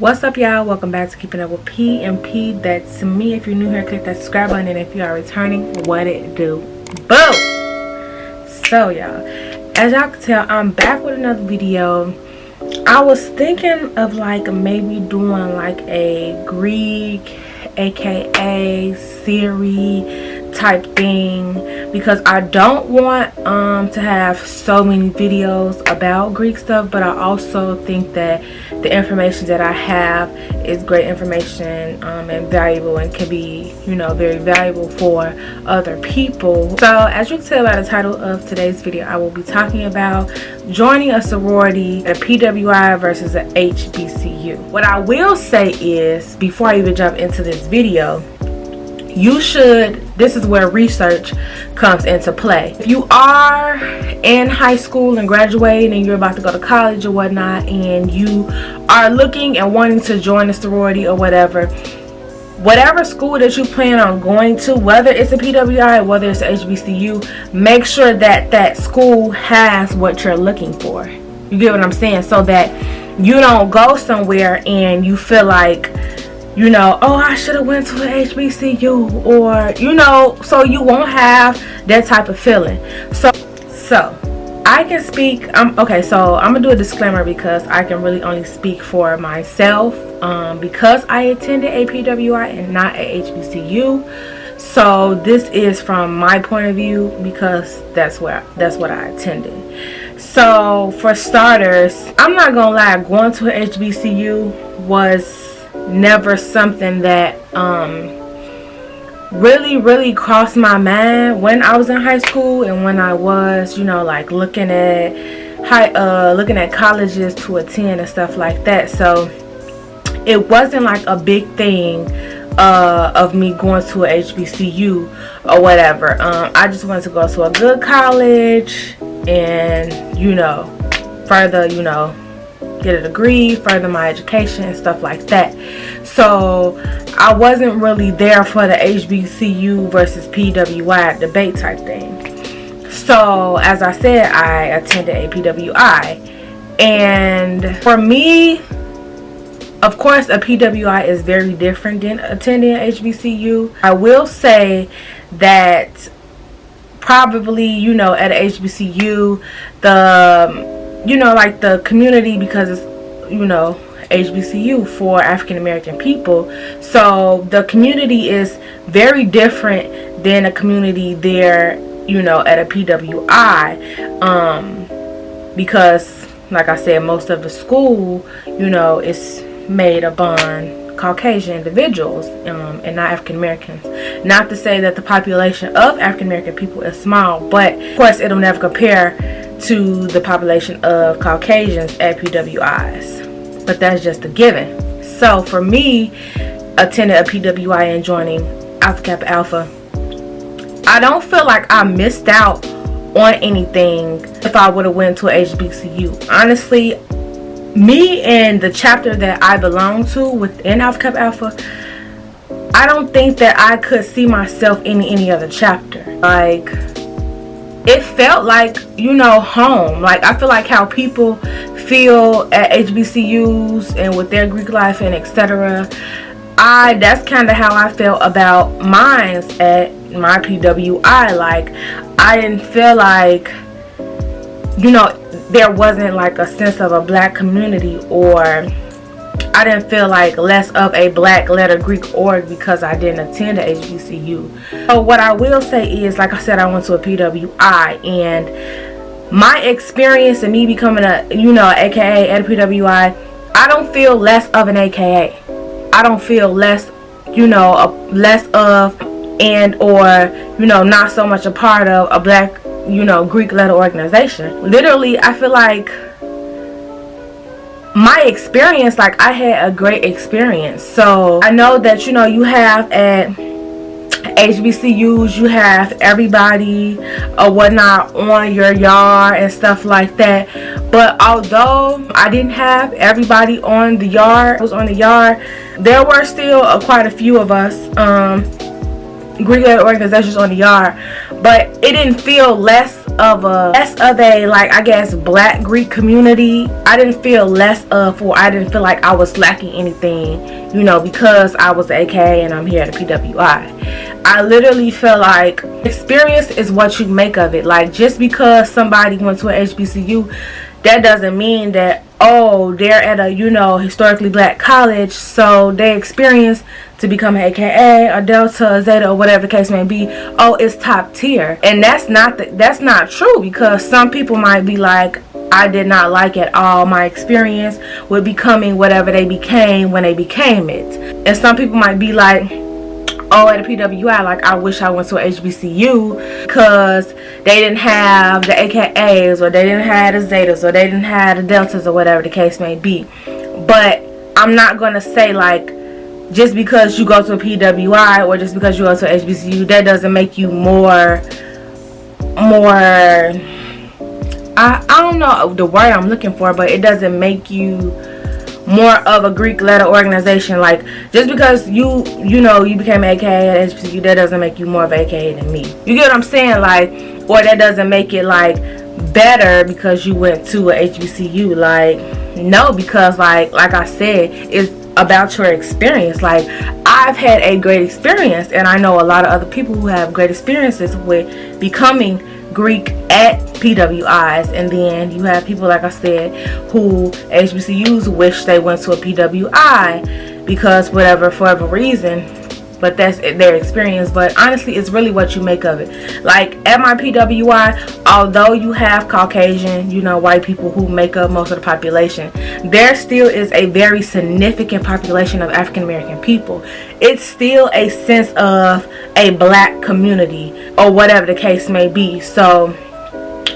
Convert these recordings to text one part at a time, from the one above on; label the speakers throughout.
Speaker 1: What's up, y'all? Welcome back to Keeping Up with P and P. That's me. If you're new here, click that subscribe button, and if you are returning, what it do? Boom! So y'all, as y'all can tell, I'm back with another video. I was thinking of like maybe doing like a Greek aka Siri type thing, because I don't want to have so many videos about Greek stuff, but I also think that the information that I have is great information and valuable, and can be, you know, very valuable for other people. So as you can tell by the title of today's video, I will be talking about joining a sorority, a PWI versus a HBCU. What I will say is, before I even jump into this video, you should, this is where research comes into play. If you are in high school and graduating and you're about to go to college or whatnot, and you are looking and wanting to join a sorority or whatever school that you plan on going to, whether it's a PWI or whether it's a HBCU, make sure that that school has what you're looking for. You get what I'm saying? So that you don't go somewhere and you feel like, you know, oh, I should have went to an HBCU, or, you know, so you won't have that type of feeling. So I can speak, okay, so I'm gonna do a disclaimer because I can really only speak for myself, because I attended a PWI and not a HBCU. So this is from my point of view, because that's what I attended. So for starters, I'm not gonna lie, going to an HBCU was never something that really crossed my mind when I was in high school, and when I was, you know, like looking at colleges to attend and stuff like that. So it wasn't like a big thing of me going to a HBCU or whatever. I just wanted to go to a good college and, you know, further, you know, get a degree, further my education and stuff like that. So I wasn't really there for the HBCU versus PWI debate type thing. So as I said, I attended a PWI, and for me, of course, a PWI is very different than attending an HBCU. I will say that probably, you know, at a HBCU, you know, like the community, because it's, you know, HBCU for African American people, so the community is very different than a community there, you know, at a PWI, because like I said, most of the school, you know, is made upon Caucasian individuals and not African Americans. Not to say that the population of African American people is small, but of course it'll never compare to the population of Caucasians at PWIs, but that's just a given. So for me, attending a PWI and joining Alpha Kappa Alpha, I don't feel like I missed out on anything if I would have went to a HBCU. Honestly, me and the chapter that I belong to within Alpha Kappa Alpha, I don't think that I could see myself in any other chapter. Like, it felt like, you know, home. Like, I feel like how people feel at HBCUs and with their Greek life and etc. That's kind of how I felt about mine at my PWI. Like, I didn't feel like, you know, there wasn't like a sense of a black community, or I didn't feel like less of a black letter Greek org because I didn't attend a HBCU. So what I will say is, like I said, I went to a PWI, and my experience and me becoming a, you know, AKA at a PWI, I don't feel less of an AKA. I don't feel less, you know, less of and or, you know, not so much a part of a black, you know, Greek letter organization. Literally, I feel like my experience, like, I had a great experience. So I know that, you know, you have at HBCUs, you have everybody or whatnot on your yard and stuff like that. But although I didn't have everybody on the yard, there were still quite a few of us Greek letter organizations on the yard, but it didn't feel less of a, like, I guess, Black Greek community. I didn't feel less of, or I didn't feel like I was lacking anything, you know, because I was an AKA and I'm here at the PWI. I literally feel like experience is what you make of it. Like, just because somebody went to an HBCU, that doesn't mean that, oh, they're at a, you know, historically Black college, so they experience to become an AKA, a Delta, a Zeta, or whatever the case may be, oh, it's top tier. And that's not true, because some people might be like, I did not like at all my experience with becoming whatever they became when they became it. And some people might be like, oh, at a PWI, like, I wish I went to a HBCU because they didn't have the AKAs, or they didn't have the Zetas, or they didn't have the Deltas, or whatever the case may be. But I'm not going to say, like, just because you go to a PWI or just because you go to a HBCU, that doesn't make you more I don't know the word I'm looking for, but it doesn't make you more of a Greek letter organization. Like, just because you know you became an AKA at HBCU, that doesn't make you more of an AKA than me. You get what I'm saying? Like, or that doesn't make it like better because you went to a HBCU. Like, no, because like I said, it's about your experience. Like, I've had a great experience, and I know a lot of other people who have great experiences with becoming Greek at PWIs. And then you have people, like I said, who HBCUs wish they went to a PWI because for whatever reason, but that's their experience. But honestly, it's really what you make of it. Like, at my PWI, although you have Caucasian, you know, white people who make up most of the population, there still is a very significant population of African American people. It's still a sense of a Black community, or whatever the case may be. So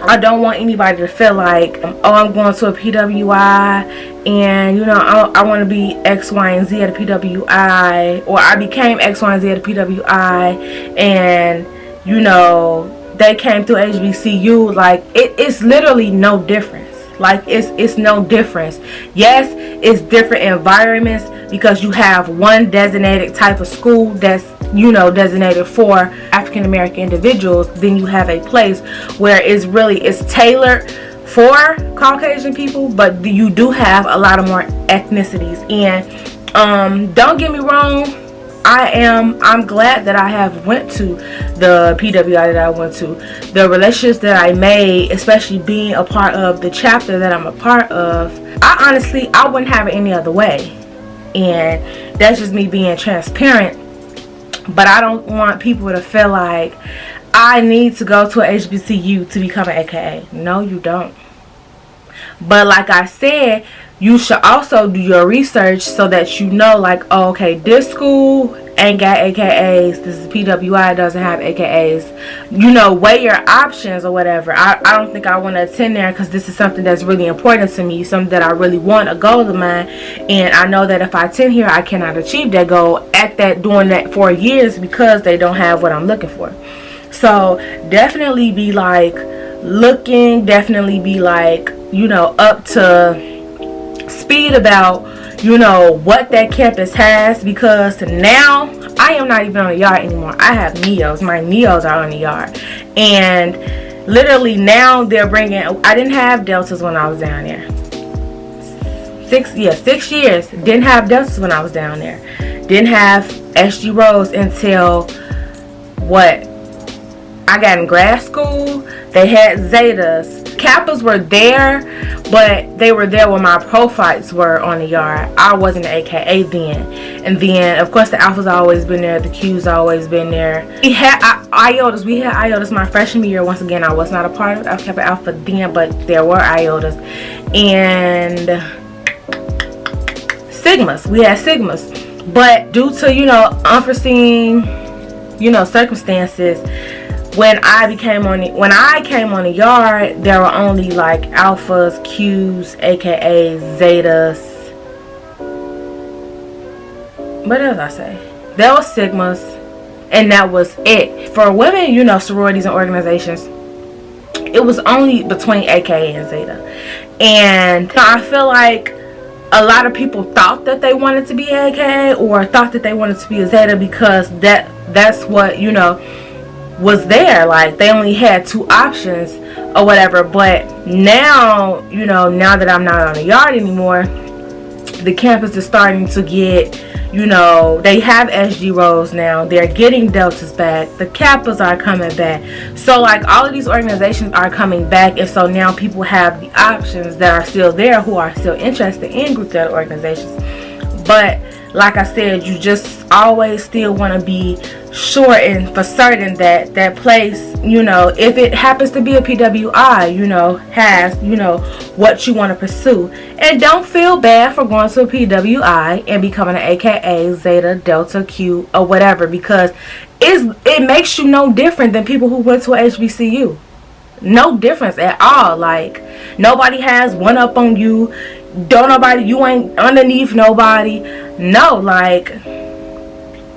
Speaker 1: I don't want anybody to feel like, oh, I'm going to a PWI and, you know, I want to be X, Y, and Z at a PWI, or I became X, Y, and Z at a PWI, and, you know, they came through HBCU. Like, it's literally no difference. Like, it's no difference. Yes, it's different environments because you have one designated type of school that's, you know, designated for African American individuals. Then you have a place where it's tailored for Caucasian people, but you do have a lot of more ethnicities. And don't get me wrong, I'm glad that I have went to the PWI that I went to. The relationships that I made, especially being a part of the chapter that I'm a part of, I wouldn't have it any other way. And that's just me being transparent. But I don't want people to feel like I need to go to a HBCU to become an AKA. No, you don't. But like I said, you should also do your research so that you know, like, oh, okay, this school ain't got AKAs. This is PWI, doesn't have AKAs. You know, weigh your options or whatever. I don't think I want to attend there because this is something that's really important to me, something that I really want, a goal of mine. And I know that if I attend here, I cannot achieve that goal doing that for years because they don't have what I'm looking for. So definitely be like looking, definitely be like, you know, up to speed about, you know, what that campus has, because now I am not even on the yard anymore. I have neos. My neos are on the yard, and literally now they're bringing, I didn't have deltas when I was down there. 6 years didn't have deltas when I was down there. Didn't have SG rows until what, I got in grad school. They had Zetas. Kappas were there, but they were there when my profiles were on the yard. I wasn't an AKA then. And then, of course, the Alphas always been there. The Qs always been there. We had IOTAs. We had IOTAs my freshman year. Once again, I was not a part of Kappa Alpha then, but there were IOTAs. And Sigmas. We had Sigmas. But due to, you know, unforeseen, you know, circumstances, when I came on the yard, there were only like Alphas, Qs, AKAs, Zetas. What else I say? There was Sigmas, and that was it. For women, you know, sororities and organizations, it was only between AKA and Zeta. And I feel like a lot of people thought that they wanted to be AKA or thought that they wanted to be a Zeta because that's what, you know, was there. Like, they only had 2 options or whatever. But now, you know, now that I'm not on the yard anymore, the campus is starting to get, you know, they have SG roles now. They're getting Deltas back. The Kappas are coming back. So, like, all of these organizations are coming back. And so now people have the options that are still there who are still interested in group letter organizations. But like I said, you just always still want to be sure and for certain that that place, you know, if it happens to be a PWI, you know, has, you know, what you want to pursue. And don't feel bad for going to a PWI and becoming an AKA, Zeta, Delta, Q, or whatever, because it makes you no different than people who went to a HBCU. No difference at all. Like, nobody has one up on you. You ain't underneath nobody. No, like,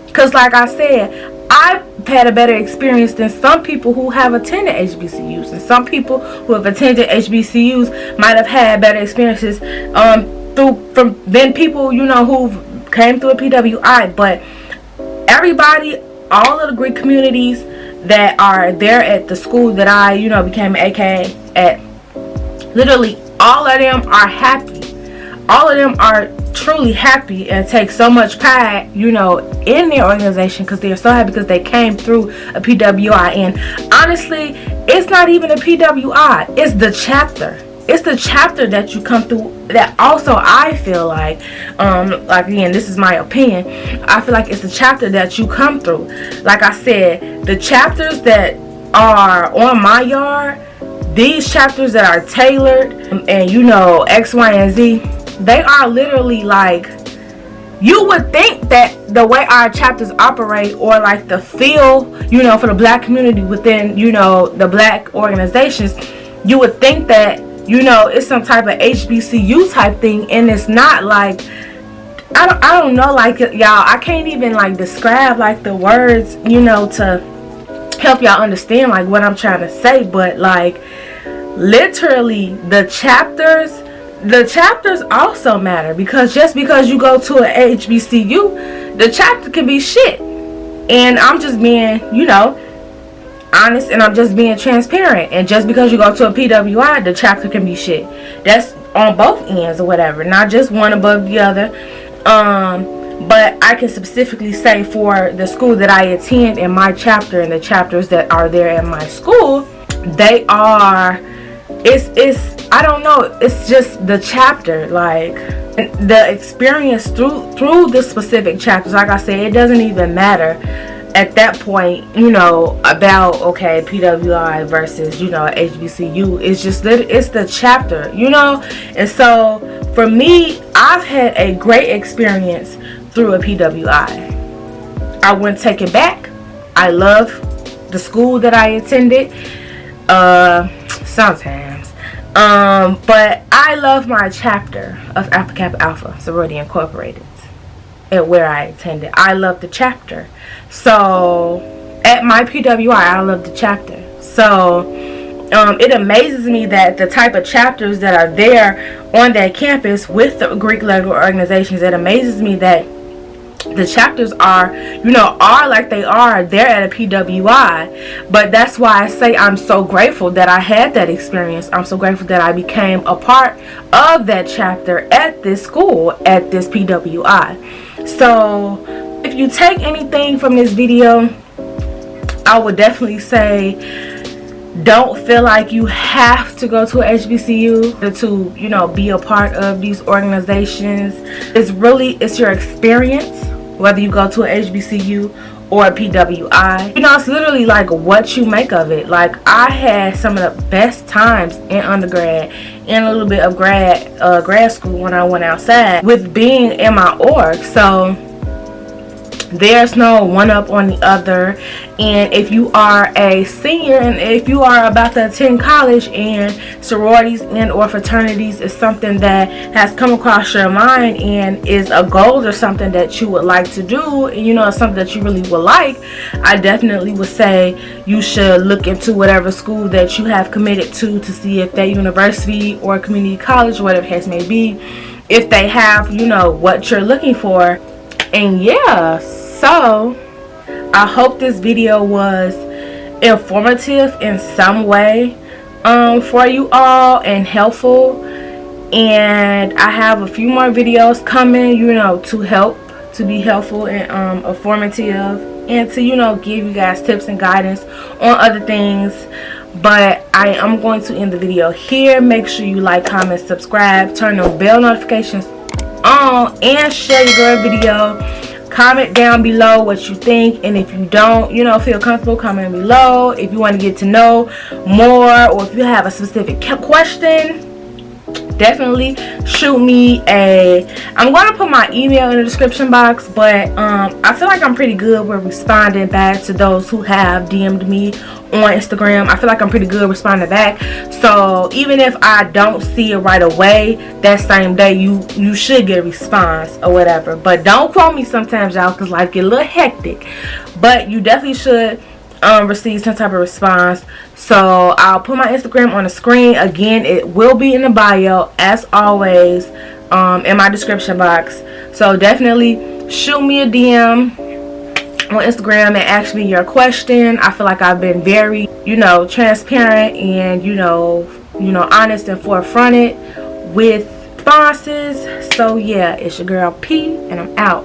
Speaker 1: because like I said, I've had a better experience than some people who have attended HBCUs, and some people who have attended HBCUs might have had better experiences than people, you know, who came through a PWI. But everybody, all of the Greek communities that are there at the school that I, you know, became an AKA at, literally all of them are happy. All of them are truly happy and take so much pride, you know, in their organization, because they're so happy because they came through a PWI. And honestly, it's not even a PWI, it's the chapter. It's the chapter that you come through that also, I feel like again, this is my opinion, I feel like it's the chapter that you come through. Like I said, the chapters that are on my yard, these chapters that are tailored and, you know, X, Y, and Z, they are literally like, you would think that the way our chapters operate, or like the feel, you know, for the black community within, you know, the black organizations, you would think that, you know, it's some type of HBCU type thing, and it's not. Like, I don't know, like, y'all, I can't even like describe like the words, you know, to help y'all understand like what I'm trying to say. But like, literally, the chapters also matter, because just because you go to an HBCU, the chapter can be shit. And I'm just being, you know, honest, and I'm just being transparent. And just because you go to a PWI, the chapter can be shit. That's on both ends or whatever, not just one above the other. But I can specifically say for the school that I attend and my chapter and the chapters that are there at my school, they are, it's I don't know, it's just the chapter, like the experience through the specific chapters. Like I said, it doesn't even matter at that point, you know, about, okay, PWI versus, you know, HBCU. It's just, it's the chapter, you know. And so for me, I've had a great experience through a PWI. I wouldn't take it back. I love the school that I attended sometimes, but I love my chapter of Alpha Kappa Alpha Sorority Incorporated at where I attended. I love the chapter. So at my PWI, I love the chapter. So it amazes me that the type of chapters that are there on that campus with the Greek letter organizations, it amazes me that the chapters are, you know, are like they are there at a PWI. But that's why I say I'm so grateful that I had that experience. I'm so grateful that I became a part of that chapter at this school, at this PWI. So if you take anything from this video, I would definitely say, don't feel like you have to go to a HBCU to, you know, be a part of these organizations. It's your experience, whether you go to a HBCU or a PWI. You know, it's literally like what you make of it. Like, I had some of the best times in undergrad and a little bit of grad school when I went outside with being in my org. So there's no one up on the other. And if you are a senior and if you are about to attend college and sororities and or fraternities is something that has come across your mind and is a goal or something that you would like to do, and you know, something that you really would like, I definitely would say you should look into whatever school that you have committed to see if that university or community college, whatever the case may be, if they have, you know, what you're looking for. And yeah, so I hope this video was informative in some way for you all and helpful. And I have a few more videos coming, you know, to be helpful and informative, and to, you know, give you guys tips and guidance on other things. But I am going to end the video here. Make sure you like, comment, subscribe, turn on bell notifications on, and share your girl video. Comment down below what you think, and if you don't, you know, feel comfortable, comment below. If you want to get to know more, or if you have a specific question, definitely shoot me I'm going to put my email in the description box, but I feel like I'm pretty good with responding back to those who have DM'd me on Instagram. I feel like I'm pretty good responding back. So even if I don't see it right away that same day, you should get a response or whatever. But don't quote me sometimes, y'all, because life get a little hectic. But you definitely should receive some type of response. So I'll put my Instagram on the screen. Again, it will be in the bio as always, in my description box. So definitely shoot me a DM on Instagram and ask me your question. I feel like I've been very, you know, transparent and you know honest and forefronted with responses. So yeah, it's your girl P, and I'm out.